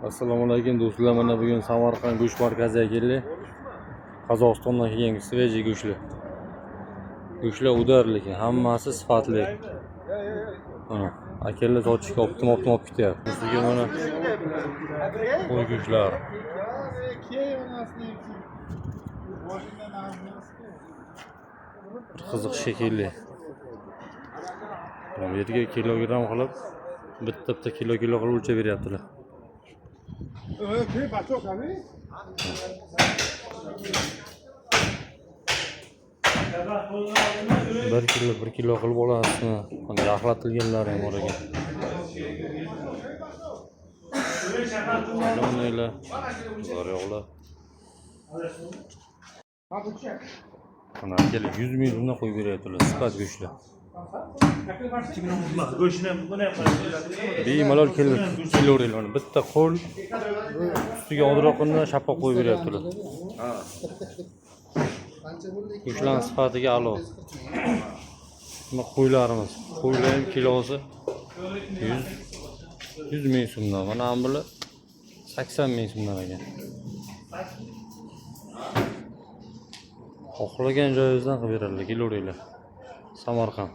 Assalomu alaykum do'stlar, mana bugun Samarqand go'sht markaziga keldik. Qozog'istondan kelgan svejiy go'shtlar. Go'shtlar udarlik, hammasi sifatli. Mana akalar sochishga optim olib ketyapti. Ustiga mana qo'y go'shtlar. Qiziq shekilli. Bu yerga kilogram qilib, bitta kilo qilib o'lchab beryaptilar. 1 kilo qilib olasizmi? Qanday yaxlatilganlari bor ekan. Bunlar zo'ryoqlar. Mana akali 100 ming so'mdan qo'yib beryaptilar, sifat go'shtlar. Bemalol kiloverlar. Bitta qo'l ustiga odroqini shapoq qo'yib beryaptilar. Go'shtlarning sifatiga a'lo. Mana qo'ylarimiz, qo'ylar kilosi 100 ming so'mdan, mana bular 80 ming so'mdan ekan. Xohlagan joyingizdan qilib beradilar, kelavringlar. Samarqand.